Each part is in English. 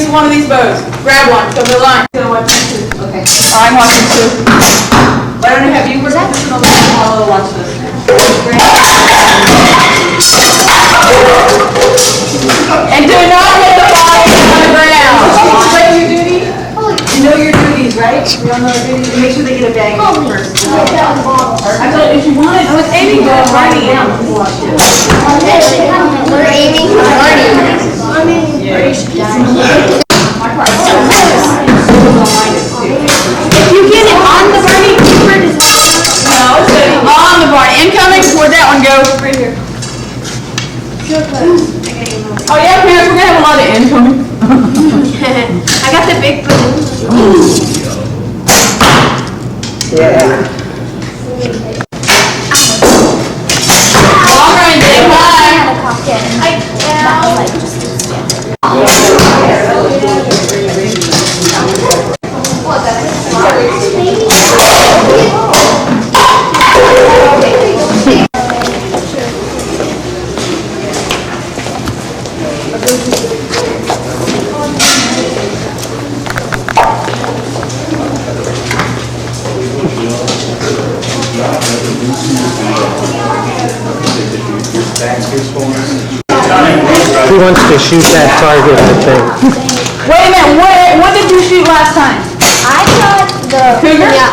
use one of these bows. Grab one. Go to the line. I'm gonna watch you too. Okay. I'm watching too. Why don't I have you? Where's that? I'll watch this. And do not hit the ball on the ground. Play your duty. You know your duties, right? We all know our duties. Make sure they get a bag first. I told you if you wanted. I was aiming for Barney out. We're aiming for Barney. My part. If you get it on the Barney, no, on the bar. Incoming. Where'd that one go? Right here. Oh yeah, parents, we're gonna have a lot of incoming. I got the big balloon. Yeah. All right, big He wants to shoot that target, I think. Wait a minute, what did you shoot last time? I shot the cougar? Yeah.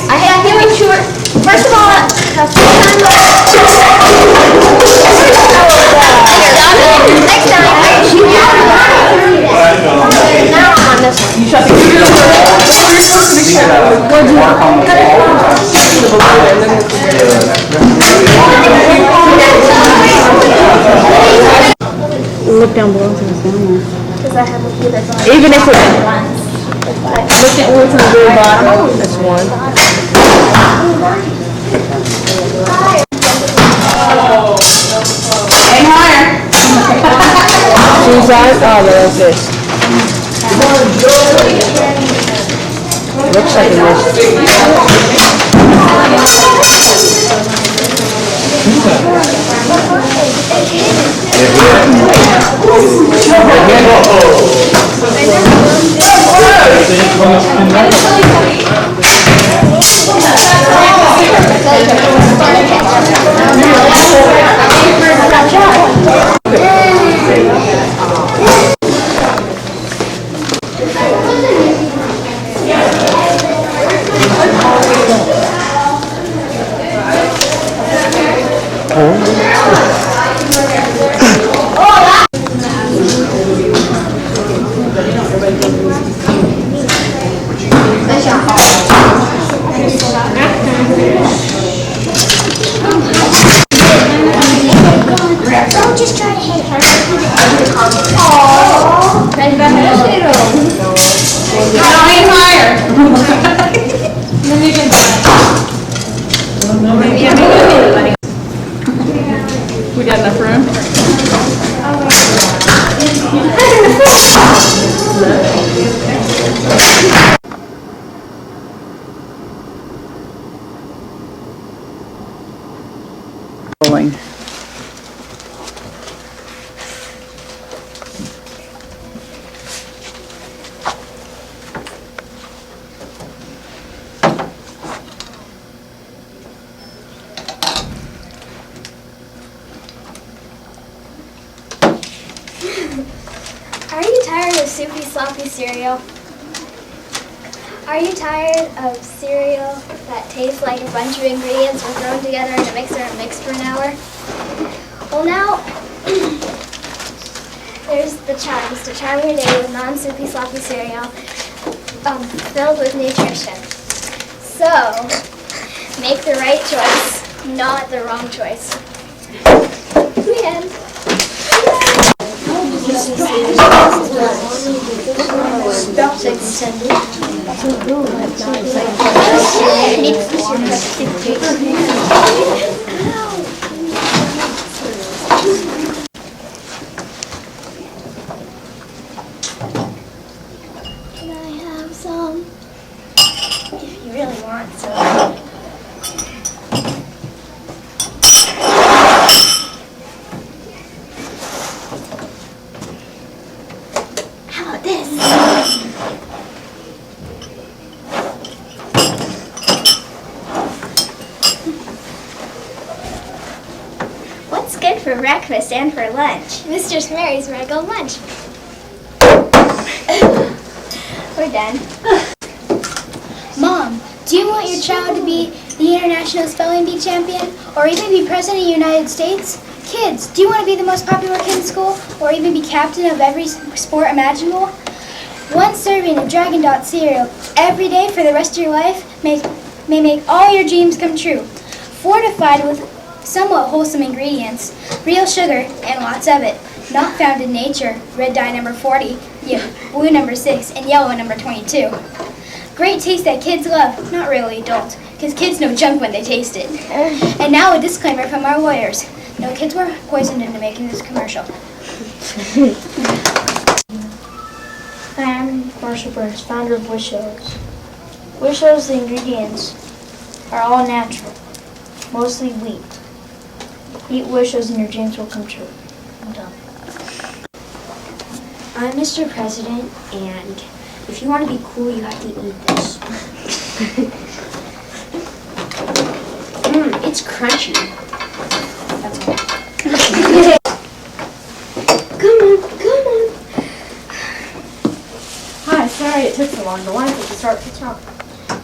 I had him shoot. First of all, the first time next time I shoot now I'm on this one. You shot the cougar first. You're supposed to be shot. What'd you Look down below to the down Because I have a few that's on. even if it's look at what's in the very bottom. That's one. Aim higher. Who's that? Oh, there's this. Looks like Don't just try to hit her. Aim higher. We got enough room? Rolling. Are you tired of soupy, sloppy cereal? Are you tired of cereal that tastes like a bunch of ingredients were thrown together in a mixer and mixed for an hour? Well now, there's the Chimes to charm your day with non-soupy, sloppy cereal filled with nutrition. So, make the right choice, not the wrong choice. The end. Can I have some? If you really want some. for breakfast and for lunch. Mistress Mary's regular lunch. We're done. Mom, do you want your child to be the international spelling bee champion or even be president of the United States? Kids, do you want to be the most popular kid in school or even be captain of every sport imaginable? One serving of Dragon Dot cereal every day for the rest of your life may make all your dreams come true. Fortified with somewhat wholesome ingredients, real sugar, and lots of it. Not found in nature, red dye number 40, blue number 6, and yellow number 22. Great taste that kids love, not really adults, because kids know junk when they taste it. And now a disclaimer from our lawyers. No kids were poisoned into making this commercial. Hi, I'm Marshall Burns, founder of Wishes. Wishes, the ingredients are all natural, mostly wheat. Eat Wishes and your dreams will come true. I'm done. I'm Mr. President, and if you want to be cool, you have to eat this. It's crunchy. That's all. Come on. Hi, sorry it took so long. The lines have to start pitching up.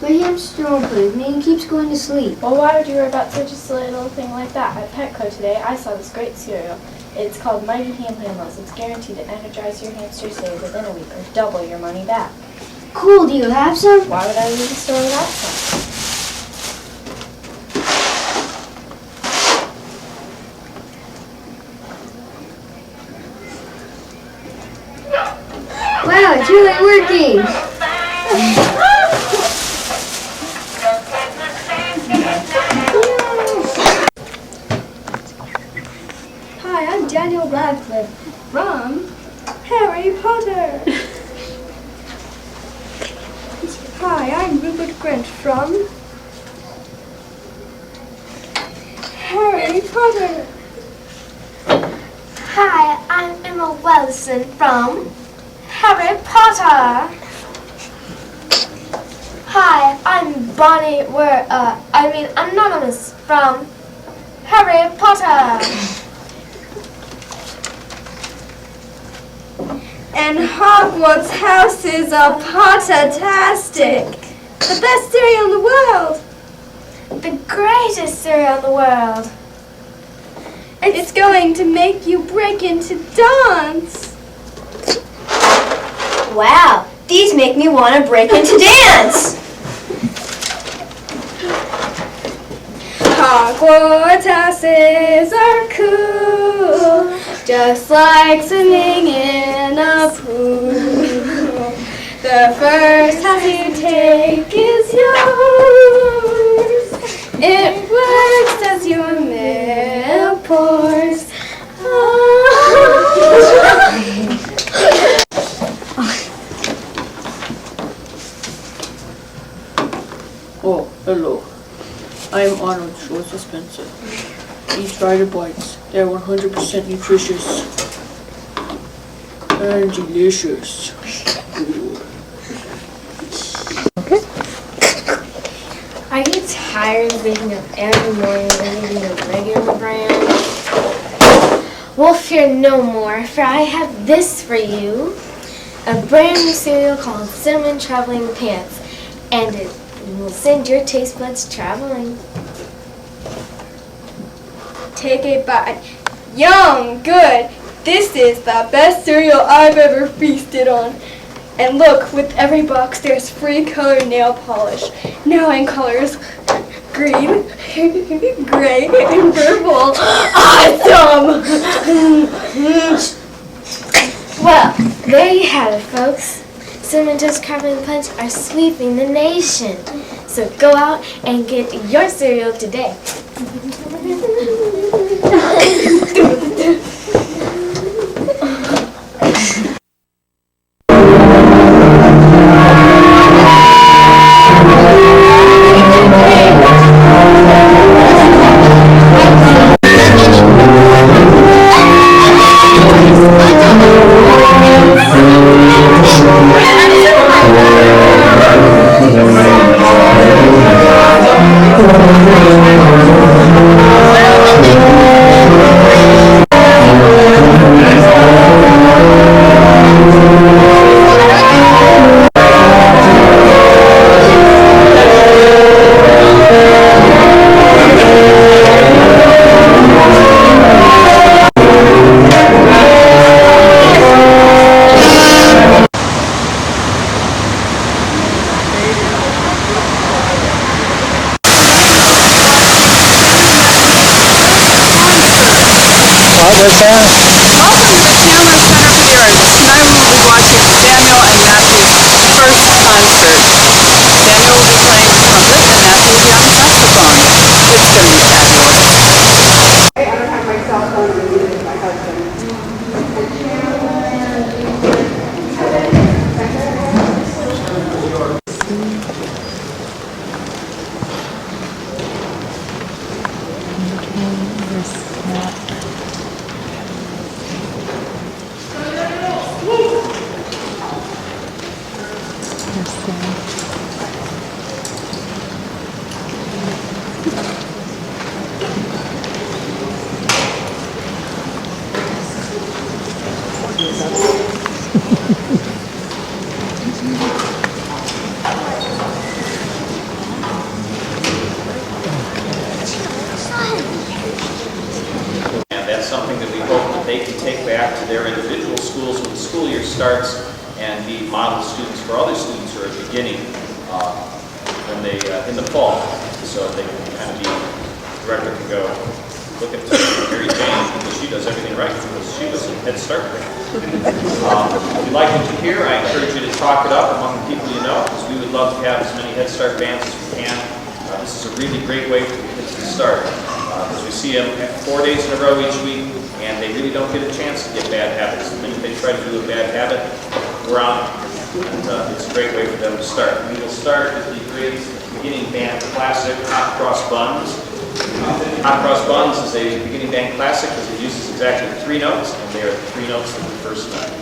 My hamster opened and he keeps going to sleep. Well, why would you worry about such a silly little thing like that? At Petco today, I saw this great cereal. It's called Mighty Ham Hamless. It's guaranteed to energize your hamster's day within a week or double your money back. Cool, do you have some? Why would I leave the store without some? Wow, it's really working. Hi, I'm Daniel Radcliffe from Harry Potter. Hi, I'm Rupert Grint from Harry Potter. Hi, I'm Emma Wilson from Harry Potter. Hi, I'm Bonnie Anonymous from Harry Potter. And Hogwarts House is a Potter-tastic. The best cereal in the world. The greatest cereal in the world. It's going to make you break into dance. Wow, these make me want to break into dance. Hogwarts houses are cool, just like swimming in a pool. The first house you take is yours. It works as your milk pours. Oh, hello. I am Arnold Schwarzenegger. Eat Rider Bites. They're 100% nutritious and delicious. Are you tired of waking up every morning and eating a regular brand? Well, fear no more, for I have this for you. A brand new cereal called Cinnamon Traveling Pants. And it will send your taste buds traveling. Take a bite. Yum, good. This is the best cereal I've ever feasted on. And look, with every box there's free colored nail polish. Now in colors green, gray, and purple. Awesome! Well, there you have it, folks. Cinnamon Toast Traveling Punch are sweeping the nation. So go out and get your cereal today. Welcome to the Chandler Center for the Arts. Tonight we will be watching Daniel and Matthew's first concert. Daniel will be playing trumpet and Matthew will be on saxophone. It's going to be fabulous. I don't have my cell phone with me, my husband. And that's something that we hope that they can take back to their individual schools when the school year starts and be model students for other students who are beginning when they in the fall, so they can kind of be, the director can go look at Mary Jane because she does everything right because she was a Head Start grade. If you like what you hear, I encourage you to talk it up among the people you know because we would love to have as many Head Start bands as we can. This is a really great way for the kids to start because we see them 4 days in a row each week and they really don't get a chance to get bad habits. The minute they try to do a bad habit, we're on it. And it's a great way for them to start. We will start with the grades beginning band classic, Hot Cross Buns. Hot Cross Buns is a beginning band classic because it uses exactly 3 notes and they are the 3 notes of the first note.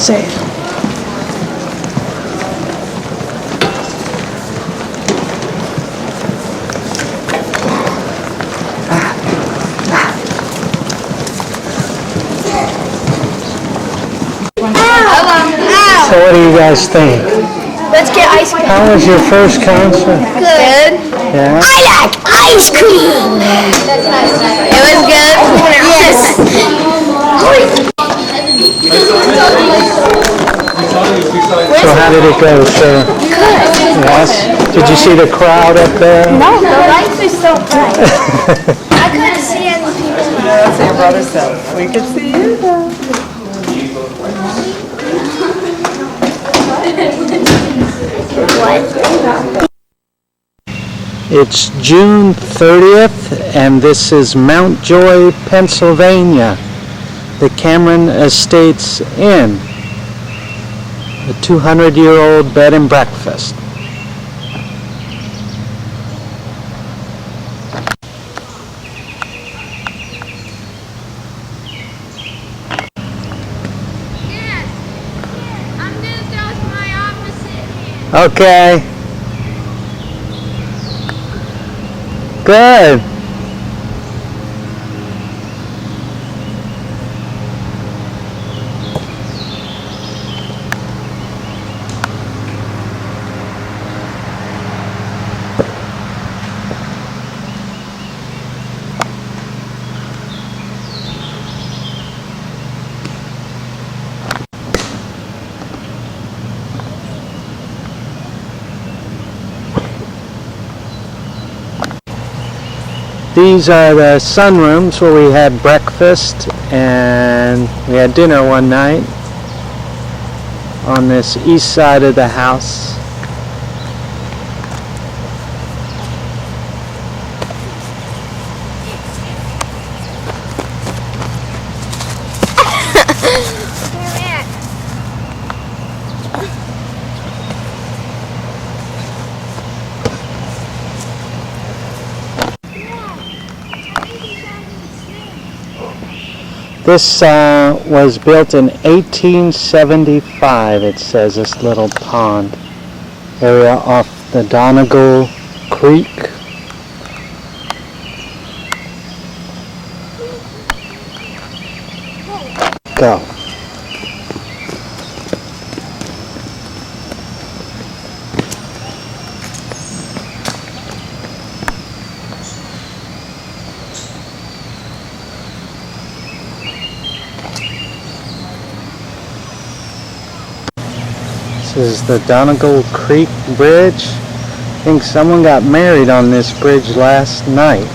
Say. So what do you guys think? Let's get ice cream. How was your first concert? Good. Yeah? I like ice cream. It was good. Yes. So how did it go, sir? Good. Yes? Did you see the crowd up there? No, the lights are so bright. I couldn't see any people. That's your brother said. We could see you though. It's June 30th, and this is Mount Joy, Pennsylvania, the Cameron Estates Inn, a 200-year-old bed and breakfast. I'm gonna throw with my opposite hand. Okay. Good. These are the sunrooms where we had breakfast and we had dinner one night on this east side of the house. This was built in 1875, it says, this little pond area off the Donegal Creek. Go. This is the Donegal Creek Bridge. I think someone got married on this bridge last night.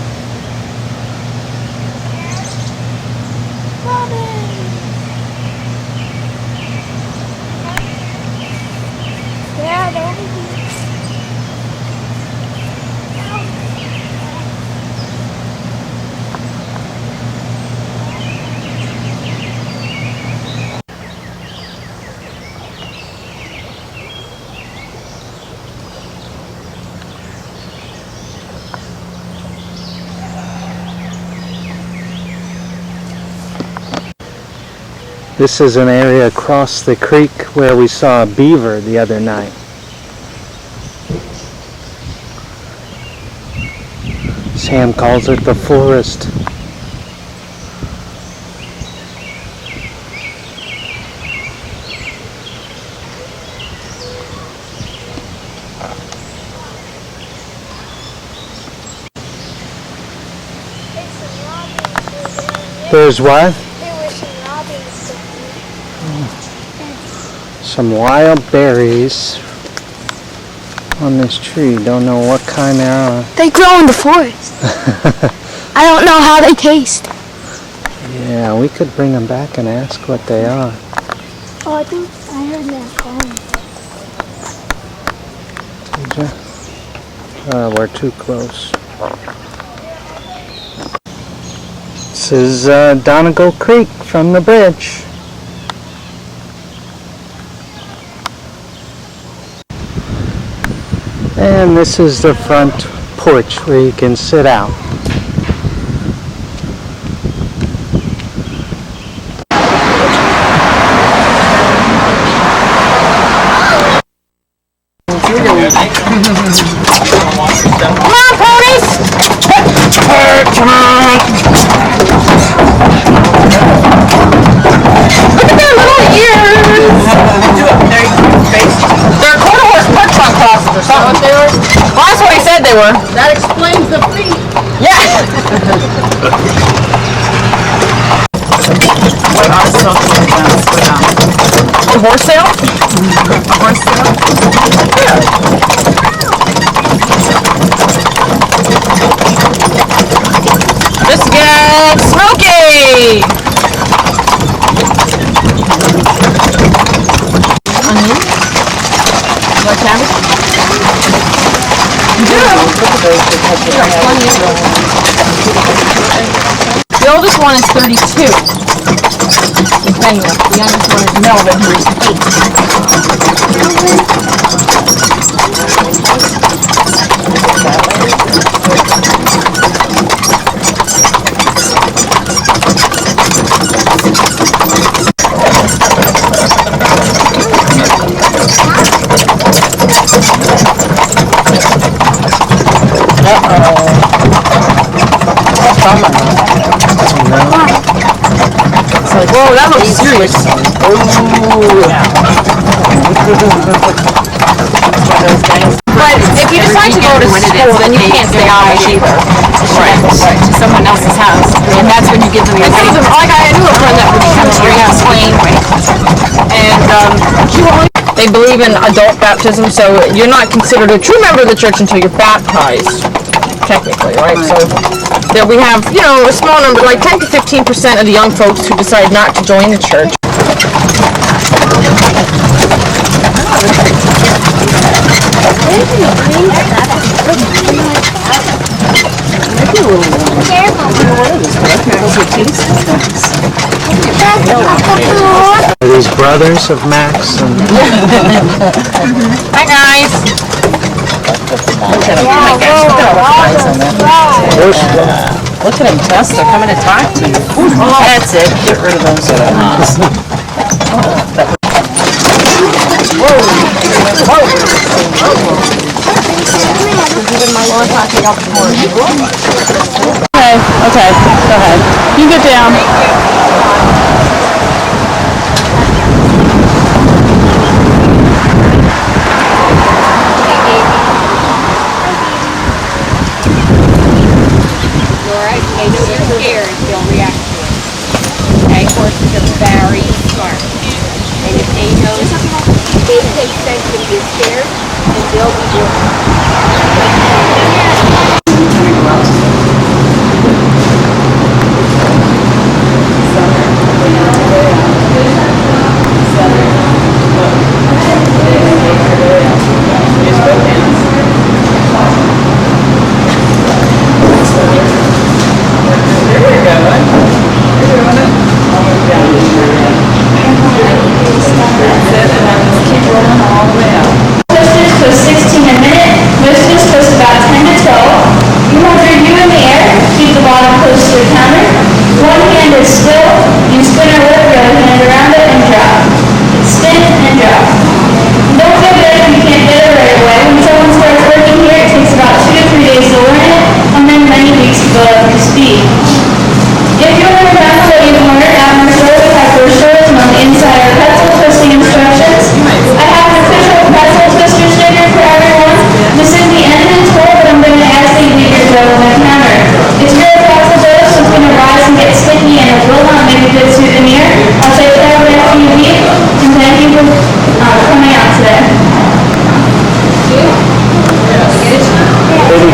This is an area across the creek where we saw a beaver the other night. Sam calls it the forest. There's what? Some wild berries on this tree. Don't know what kind they are. They grow in the forest. I don't know how they taste. Yeah, we could bring them back and ask what they are. Oh, I think I heard that calling. Did you? We're too close. This is Donegal Creek from the bridge. And this is the front porch where you can sit out. sure. That explains the fee. Yeah. What are social events for them? The horse sale? Horse sale? Let's get smoky! Onion? Like cabbage? The oldest one is 32. Anyway, the youngest one is Melvin, who is 8. Whoa, that looks serious. But if you decide to go to school, then you can't stay out either. Right. To someone else's house. And that's when you give them your money. Like I knew a friend that would come to your house playing. And they believe in adult baptism, so you're not considered a true member of the church until you're baptized. Technically, right? So that we have, you know, a small number, like 10 to 15% of the young folks who decide not to join the church. Are these brothers of Max? And Hi guys. Look at them, Tess. They're coming to talk to you. That's it. Get rid of those. Okay, go ahead. You get down.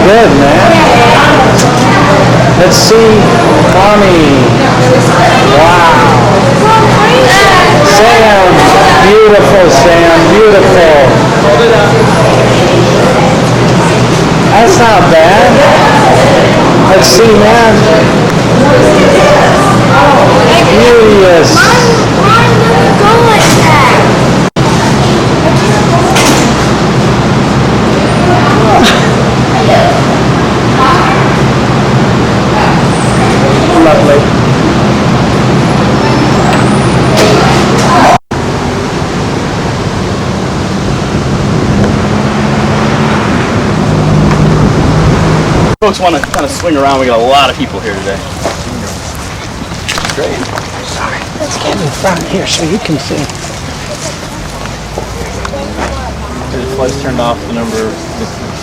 good, man. Let's see, Mommy. Wow. Sam, beautiful, Sam, beautiful. That's not bad. Let's see, man. Furious. Why does it go like that? Lovely. Folks want to kind of swing around. We got a lot of people here today. Great. Sorry. Let's get in front here so you can see. The flight's turned off. The number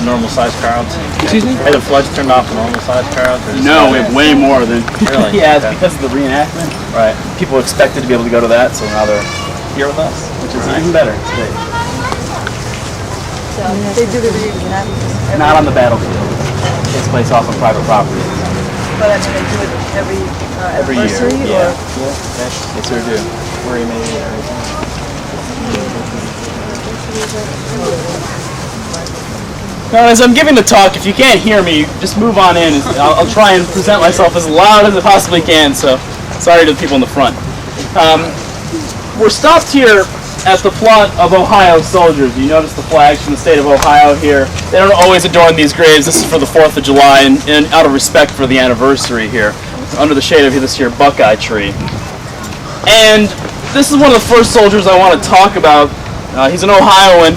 normal-sized crowds? Excuse me? Are the floods turned off the normal-sized crowds? Or No, we have way more than... Really? Yeah, it's because of the reenactment. Right. People expected to be able to go to that, so now they're here with us, which is even better today. So they do the reenactment. Not on the battlefield. It takes place off of private property. But I mean, they do it every anniversary, year. or? They sure do. Where you made it, everything. Now, as I'm giving the talk, if you can't hear me, just move on in. I'll try and present myself as loud as I possibly can, so sorry to the people in the front. We're stopped here at the plot of Ohio soldiers. You notice the flags from the state of Ohio here. They don't always adorn these graves. This is for the 4th of July, and out of respect for the anniversary here, under the shade of this here Buckeye tree. And this is one of the first soldiers I want to talk about. He's an Ohioan.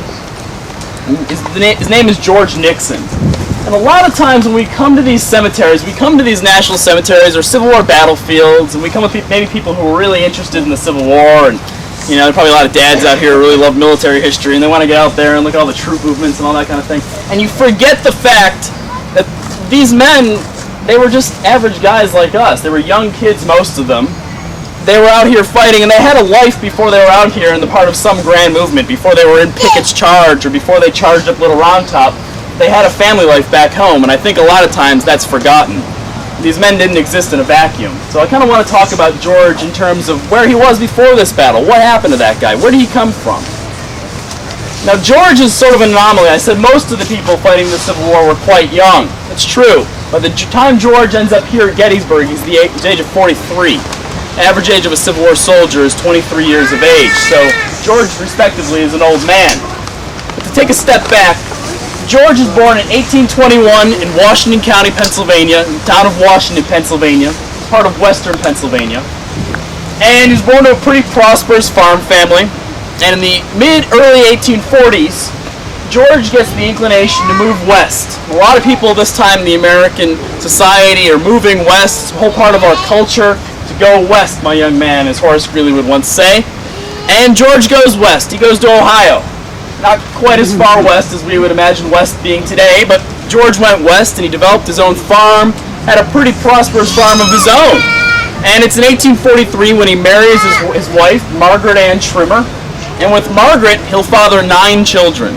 His name is George Nixon. And a lot of times when we come to these cemeteries, we come to these national cemeteries or Civil War battlefields, and we come with maybe people who are really interested in the Civil War, and you know, there are probably a lot of dads out here who really love military history, and they want to get out there and look at all the troop movements and all that kind of thing. And you forget the fact that these men, they were just average guys like us. They were young kids, most of them. They were out here fighting, and they had a life before they were out here in the part of some grand movement, before they were in Pickett's charge, or before they charged up Little Round Top. They had a family life back home, and I think a lot of times that's forgotten. These men didn't exist in a vacuum. So I kind of want to talk about George in terms of where he was before this battle. What happened to that guy? Where did he come from? Now, George is sort of an anomaly. I said most of the people fighting the Civil War were quite young. It's true. By the time George ends up here at Gettysburg, he's the age of 43. Average age of a Civil War soldier is 23 years of age, so George, respectively, is an old man. But to take a step back, George was born in 1821 in Washington County, Pennsylvania, in the town of Washington, Pennsylvania, part of western Pennsylvania. And he was born to a pretty prosperous farm family. And in the mid-early 1840s, George gets the inclination to move west. A lot of people this time in the American society are moving west. It's a whole part of our culture. To go west, my young man, as Horace Greeley would once say. And George goes west. He goes to Ohio. Not quite as far west as we would imagine west being today, but George went west and he developed his own farm, had a pretty prosperous farm of his own. And it's in 1843 when he marries his wife, Margaret Ann Trimmer. And with Margaret, he'll father 9 children.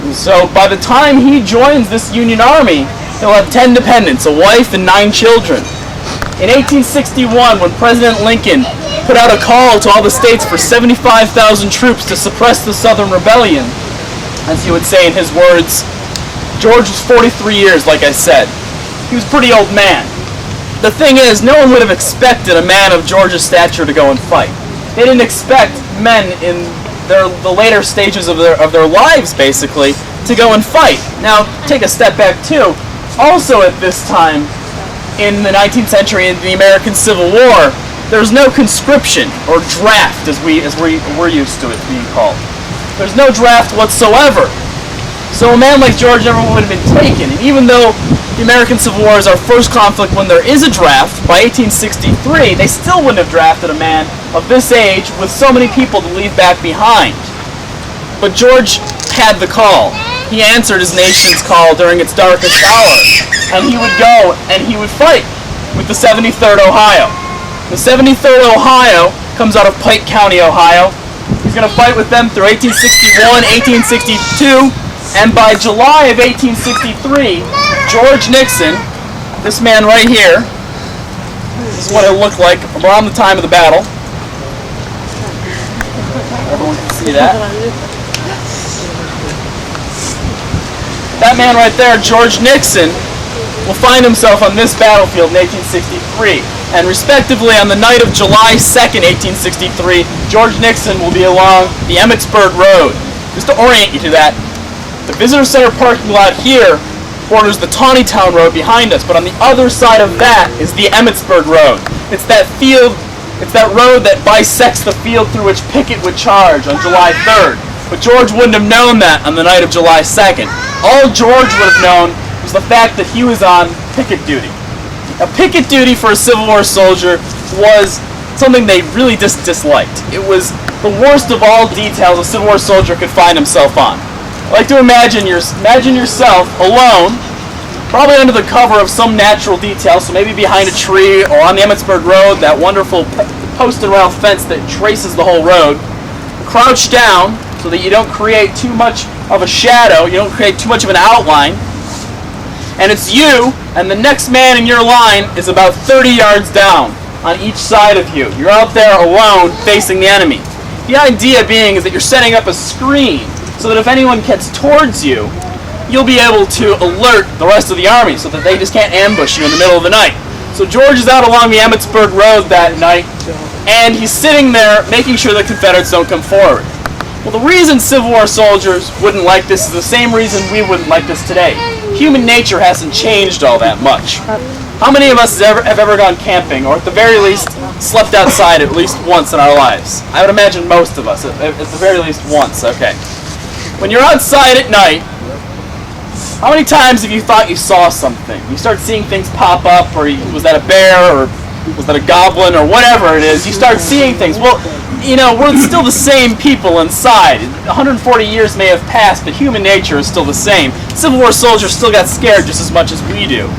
And so by the time he joins this Union Army, he'll have 10 dependents, a wife and 9 children. In 1861, when President Lincoln put out a call to all the states for 75,000 troops to suppress the Southern Rebellion, as he would say in his words, George was 43 years, like I said. He was a pretty old man. The thing is, no one would have expected a man of George's stature to go and fight. They didn't expect men in the later stages of their lives, basically, to go and fight. Now, take a step back, too. Also at this time, in the 19th century, in the American Civil War, there's no conscription or draft as we're used to it being called. There's no draft whatsoever. So a man like George never would have been taken. And even though the American Civil War is our first conflict when there is a draft, by 1863, they still wouldn't have drafted a man of this age with so many people to leave back behind. But George had the call. He answered his nation's call during its darkest hour. And he would go and he would fight with the 73rd Ohio. The 73rd Ohio comes out of Pike County, Ohio. He's going to fight with them through 1861, 1862, and by July of 1863, George Nixon, this man right here, this is what it looked like around the time of the battle. Everyone can see that. That man right there, George Nixon, will find himself on this battlefield in 1863. And respectively, on the night of July 2nd, 1863, George Nixon will be along the Emmitsburg Road. Just to orient you to that, the Visitor Center parking lot here borders the Taneytown Road behind us, but on the other side of that is the Emmitsburg Road. It's that field, it's that road that bisects the field through which Pickett would charge on July 3rd. But George wouldn't have known that on the night of July 2nd. All George would have known was the fact that he was on picket duty. Now, picket duty for a Civil War soldier was something they really disliked. It was the worst of all details a Civil War soldier could find himself on. I like to imagine yourself alone, probably under the cover of some natural detail, so maybe behind a tree or on the Emmitsburg Road, that wonderful posted rail fence that traces the whole road. Crouch down so that you don't create too much of a shadow, you don't create too much of an outline. And it's you, and the next man in your line is about 30 yards down on each side of you. You're out there alone facing the enemy. The idea being is that you're setting up a screen so that if anyone gets towards you, you'll be able to alert the rest of the army so that they just can't ambush you in the middle of the night. So George is out along the Emmitsburg Road that night, and he's sitting there making sure the Confederates don't come forward. Well, the reason Civil War soldiers wouldn't like this is the same reason we wouldn't like this today. Human nature hasn't changed all that much. How many of us have ever gone camping, or at the very least, slept outside at least once in our lives? I would imagine most of us, at the very least once, okay. When you're outside at night, how many times have you thought you saw something? You start seeing things pop up, or was that a bear, or was that a goblin, or whatever it is. You start seeing things. Well, you know, we're still the same people inside. 140 years may have passed, but human nature is still the same. Civil War soldiers still got scared just as much as we do.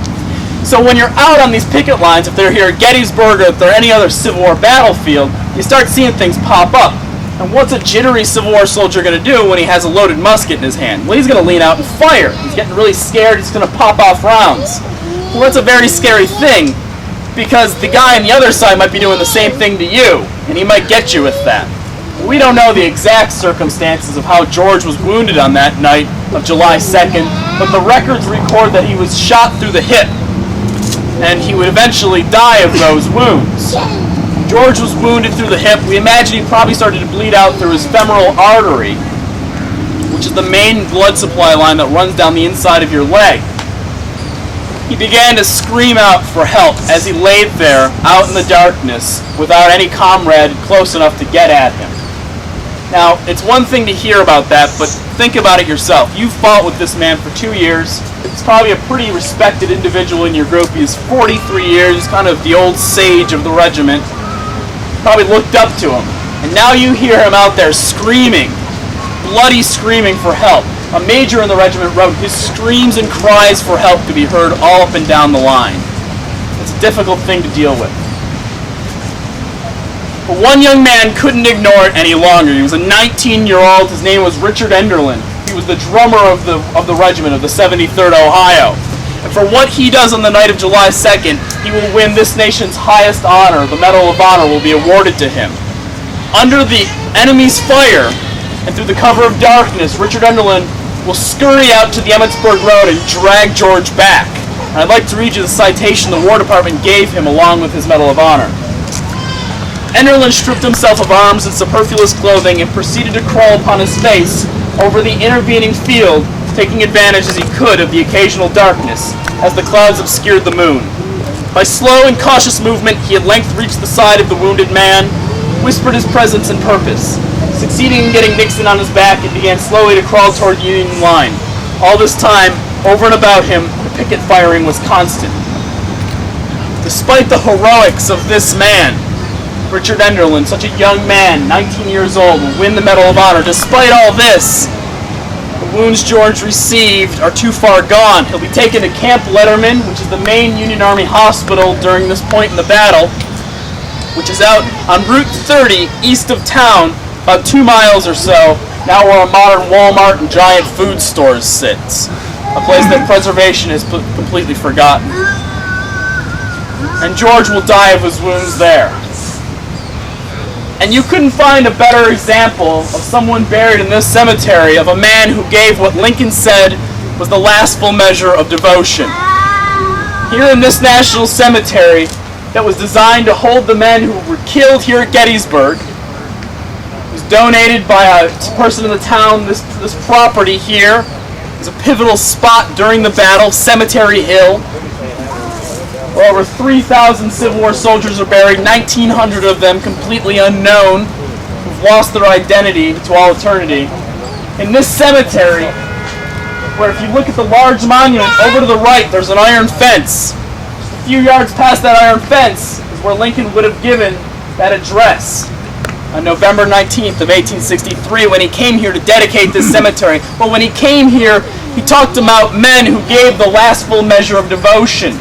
So when you're out on these picket lines, if they're here at Gettysburg or if they're any other Civil War battlefield, you start seeing things pop up. And what's a jittery Civil War soldier going to do when he has a loaded musket in his hand? Well, he's going to lean out and fire. He's getting really scared. He's going to pop off rounds. Well, that's a very scary thing, because the guy on the other side might be doing the same thing to you, and he might get you with that. We don't know the exact circumstances of how George was wounded on that night of July 2nd, but the records record that he was shot through the hip, and he would eventually die of those wounds. George was wounded through the hip. We imagine he probably started to bleed out through his femoral artery, which is the main blood supply line that runs down the inside of your leg. He began to scream out for help as he laid there out in the darkness without any comrade close enough to get at him. Now, it's one thing to hear about that, but think about it yourself. You fought with this man for 2 years. He's probably a pretty respected individual in your group. He's 43 years, he's kind of the old sage of the regiment. Probably looked up to him. And now you hear him out there screaming, bloody screaming for help. A major in the regiment wrote, his screams and cries for help could be heard all up and down the line. It's a difficult thing to deal with. But one young man couldn't ignore it any longer. He was a 19-year-old. His name was Richard Enderlin. He was the drummer of the regiment of the 73rd Ohio. And for what he does on the night of July 2nd, he will win this nation's highest honor. The Medal of Honor will be awarded to him. Under the enemy's fire, and through the cover of darkness, Richard Enderlin will scurry out to the Emmitsburg Road and drag George back. And I'd like to read you the citation the War Department gave him along with his Medal of Honor. Enderlin stripped himself of arms and superfluous clothing and proceeded to crawl upon his face over the intervening field, taking advantage as he could of the occasional darkness, as the clouds obscured the moon. By slow and cautious movement, he at length reached the side of the wounded man, whispered his presence and purpose, succeeding in getting Nixon on his back, and began slowly to crawl toward the Union line. All this time, over and about him, the picket firing was constant. Despite the heroics of this man, Richard Enderlin, such a young man, 19 years old, will win the Medal of Honor. Despite all this, the wounds George received are too far gone. He'll be taken to Camp Letterman, which is the main Union Army hospital during this point in the battle, which is out on Route 30 east of town, about 2 miles or so, now where a modern Walmart and giant food stores sits. A place that preservation has completely forgotten. And George will die of his wounds there. And you couldn't find a better example of someone buried in this cemetery of a man who gave what Lincoln said was the last full measure of devotion. Here in this national cemetery that was designed to hold the men who were killed here at Gettysburg, was donated by a person in the town. This property here is a pivotal spot during the battle, Cemetery Hill. Where over 3,000 Civil War soldiers are buried, 1,900 of them completely unknown, who've lost their identity to all eternity. In this cemetery, where if you look at the large monument over to the right, there's an iron fence. Just a few yards past that iron fence is where Lincoln would have given that address. on November 19th of 1863 when he came here to dedicate this cemetery. But when he came here, he talked about men who gave the last full measure of devotion.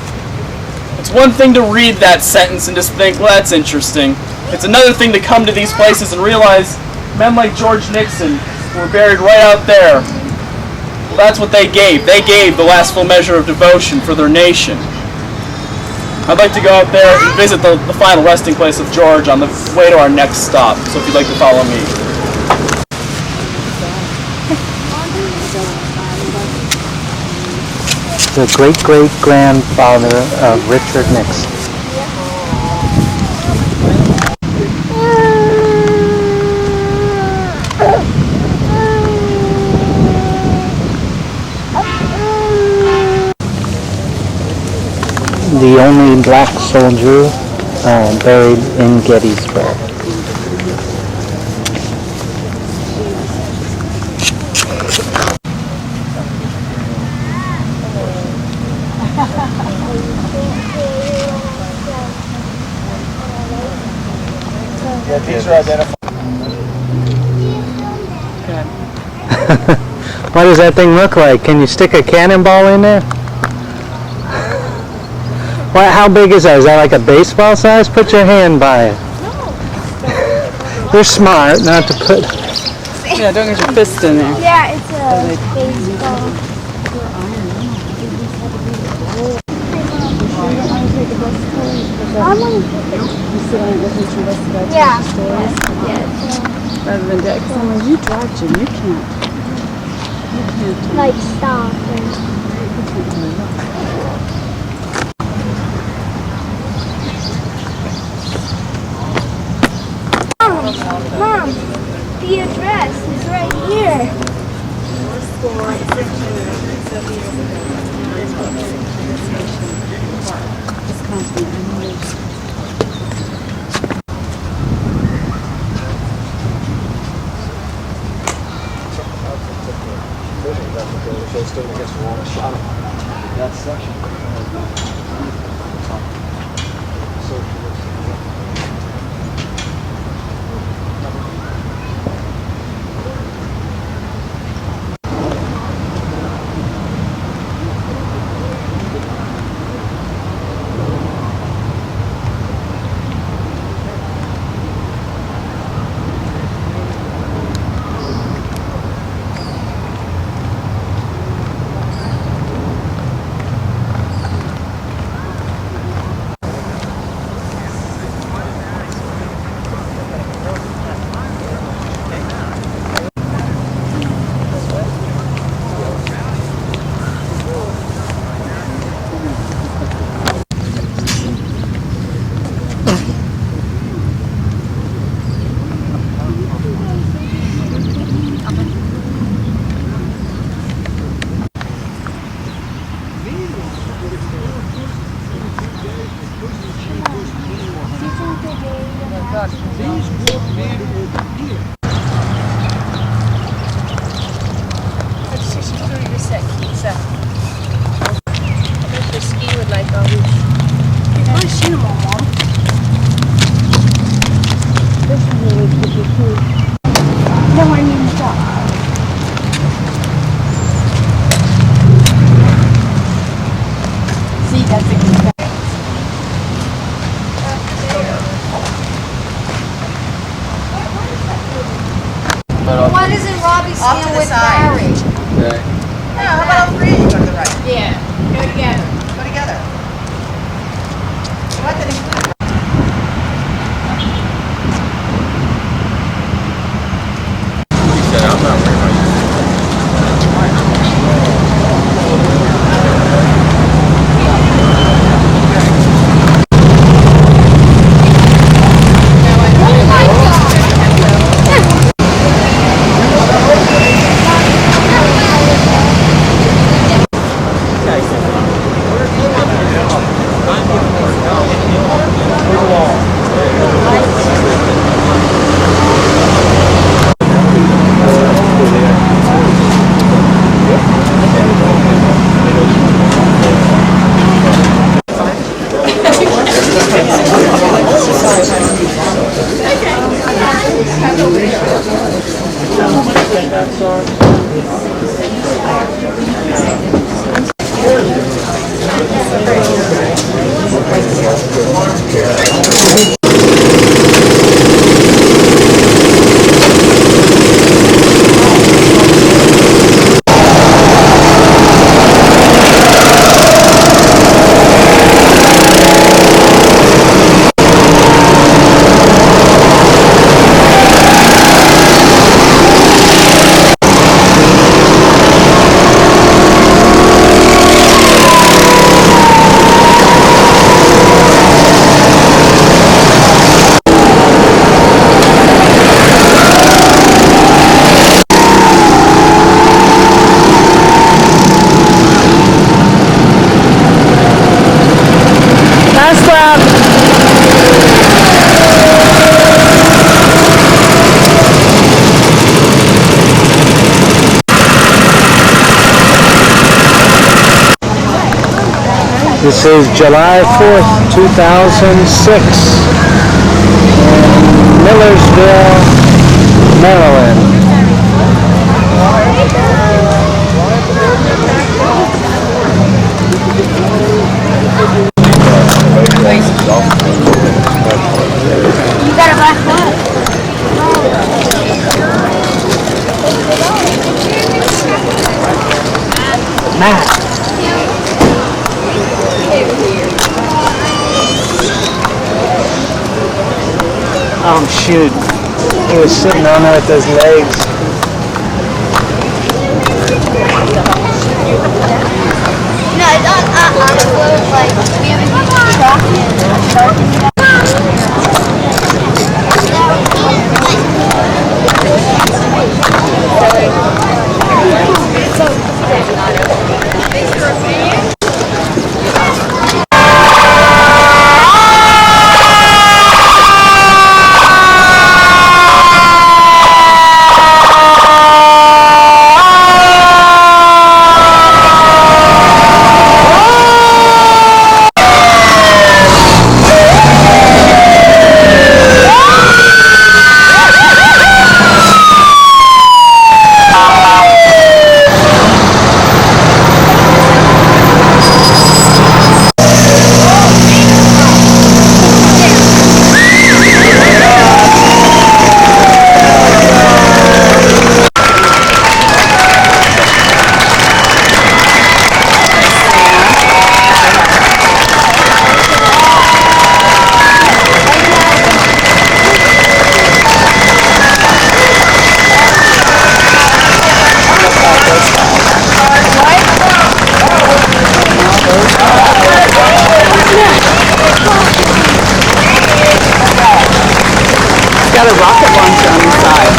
It's one thing to read that sentence and just think, well, that's interesting. It's another thing to come to these places and realize men like George Nixon, who were buried right out there, well, that's what they gave. They gave the last full measure of devotion for their nation. I'd like to go out there and visit the final resting place of George on the way to our next stop, so if you'd like to follow me. The great-great-grandfather of Richard Nixon. The only black soldier buried in Gettysburg. Yeah, these are identified. What does that thing look like? Can you stick a cannonball in there? What? How big is that? Is that like a baseball size? Put your hand by it. You're smart not to put... Yeah, don't get your fist in there. Yeah, it's a baseball. Yeah. Rather than that, because when you drive, Jim, you can't. Like stop and... Mom, the address is right here. Why doesn't Robbie stand with Larry? Yeah, how about all three of you go to the right? Yeah, go together. Go together. What did include? This is July 4th, 2006, in Millersville, Maryland. You got a black one. Matt. Oh shoot, he was sitting on there with his legs. No, it's on the float, like, we have a huge truck and shark and stuff. Got a rocket launcher on the side.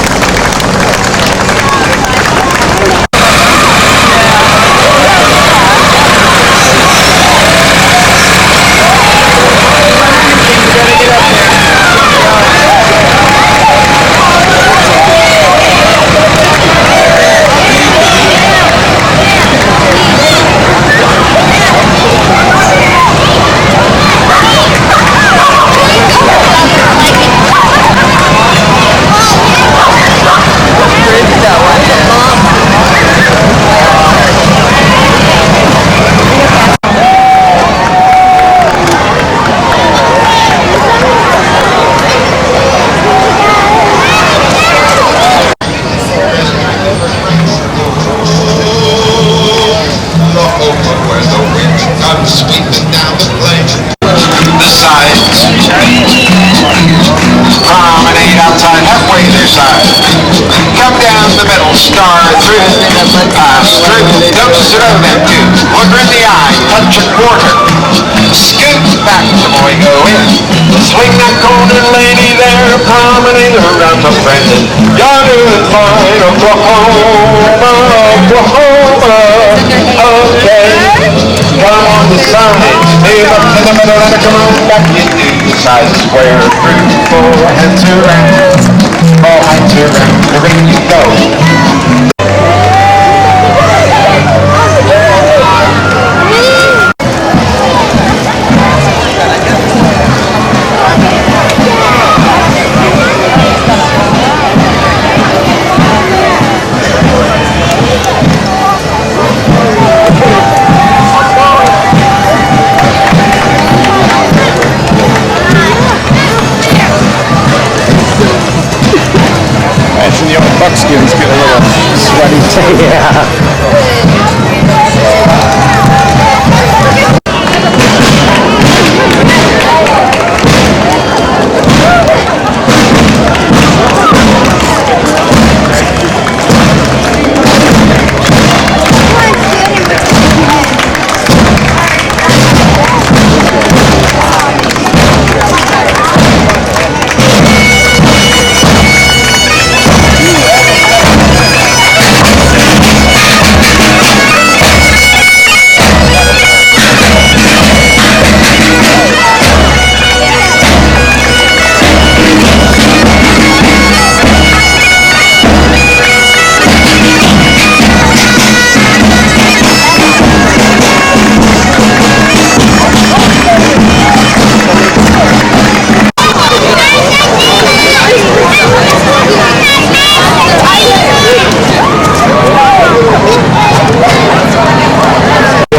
Promenade outside, halfway their side. Come down the middle, star through, pass through. Don't sit on them two. Look her in the eye, touch a quarter. Scoot back, the boy go in. Swing that corner, lady there, promenade around the friend. You're doing fine, Oklahoma, Oklahoma. Okay, come on the side. Move up to the middle and come on back. You do size square through. Four hands around, all hands around, the ring you go. buckskins get a little sweaty. Yeah.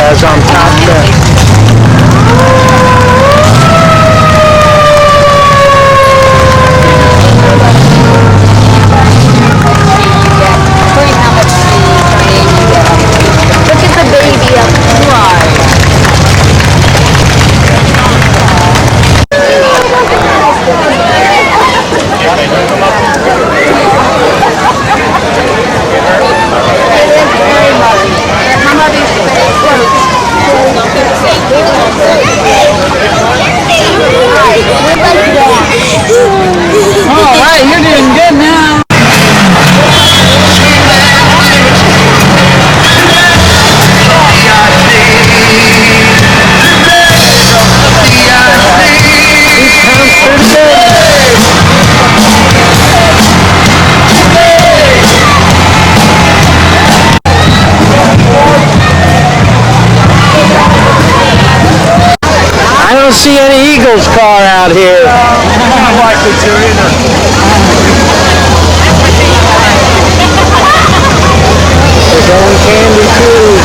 It's on top there. Look at the baby up there. All right, you're doing good now. I don't see any Eagles car out here. Not likely to either. They're going candy too.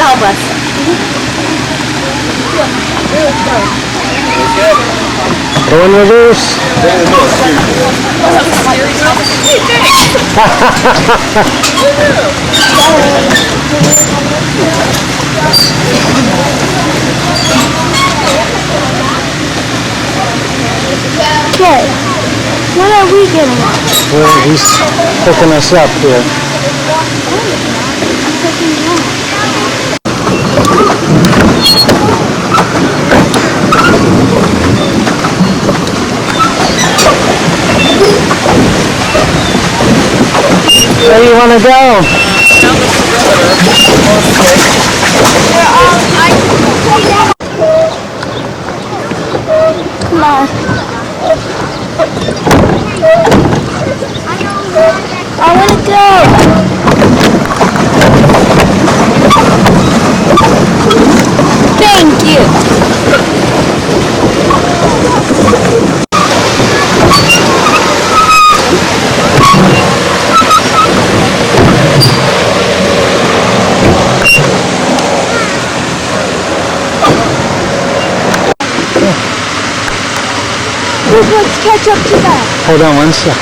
help us. Go in reverse. Okay. What are we getting at? Well, he's hooking us up here. Where do you want to go? Come on. I want to go. Thank you. Let's catch up to that. Hold on one sec.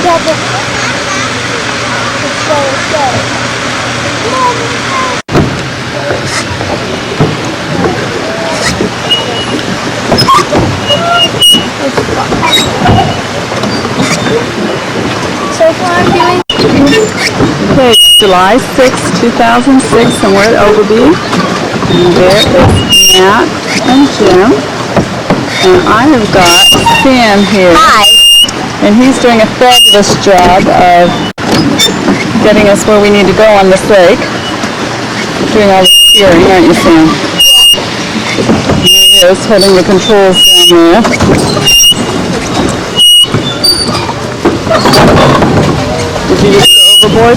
Let's go. So far I'm doing. Okay, it's July 6, 2006, and we're at Oglebay. And there is Matt and Jim. And I have got Sam here. Hi. And he's doing a fabulous job of getting us where we need to go on this lake. Doing all the steering, aren't you, Sam? Here he is, holding the controls down there. Did you just go overboard?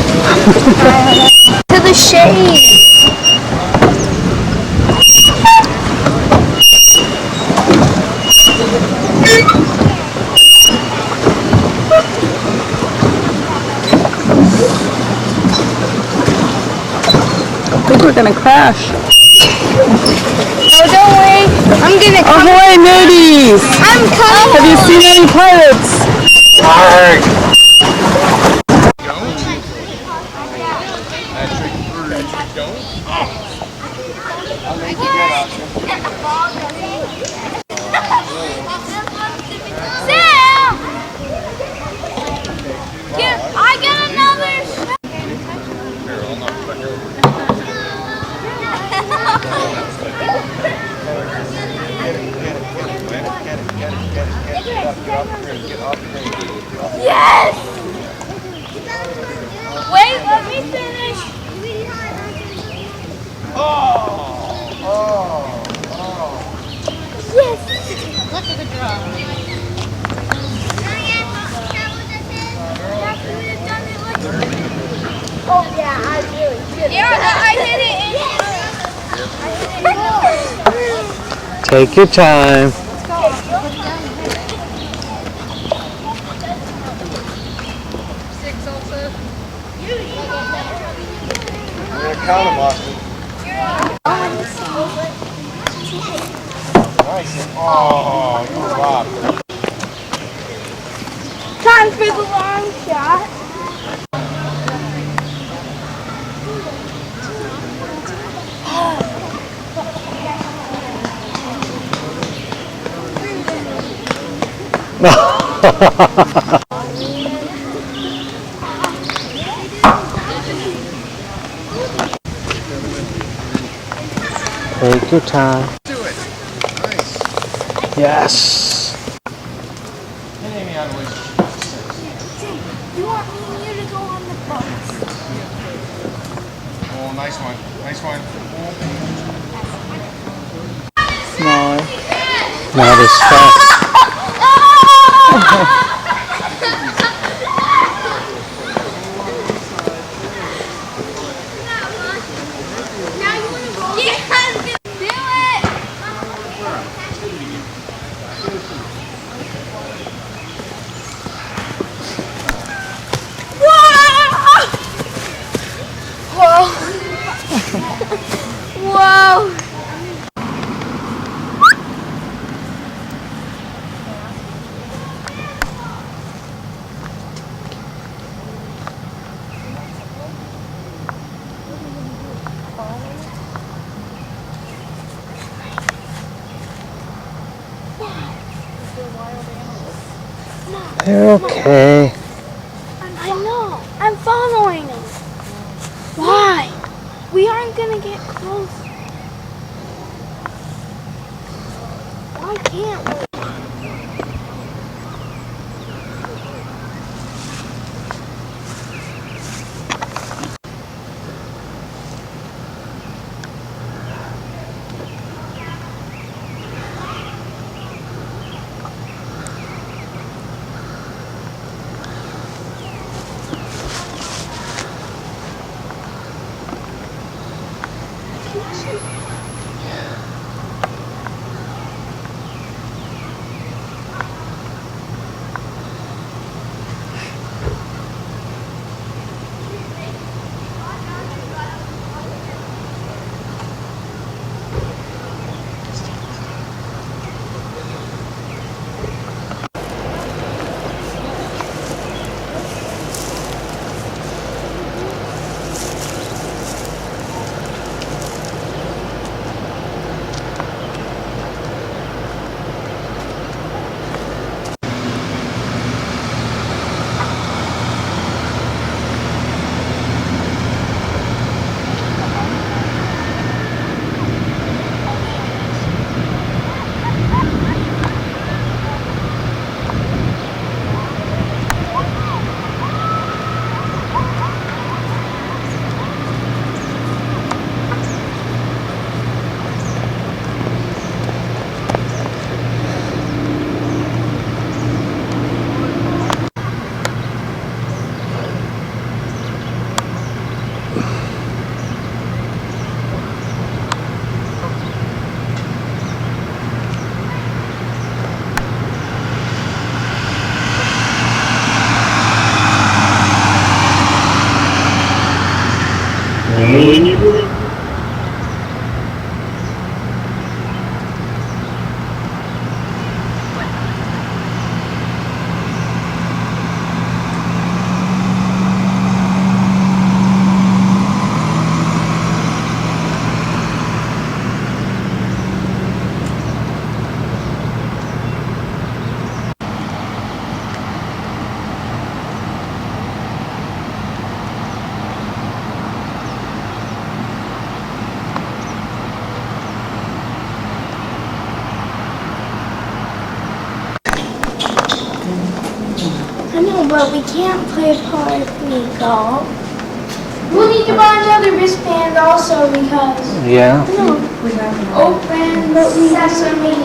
To the shade. I think we're going to crash. Oh, don't worry. I'm gonna come. Ahoy, mateys! I'm coming. Have you seen any pirates? Sam! I get another. Yes! Wait, let me finish. Yes! Look at the draw. Oh yeah, I really did. Yeah, I did it. Take your time. I'm going to count them, Austin. Nice. Oh, you rock. Time for the long shot. Take your time. Do it. Nice. Yes. Hey, Amy, I wish. You want me and you to go on the boat? Oh, nice one. Nice one. Smaller. Not as fast. They're okay. I know. I'm following them. Why? We aren't gonna get close. Why can't we? I know, but we can't play party golf. We'll need to buy another wristband also because Yeah. open sesame.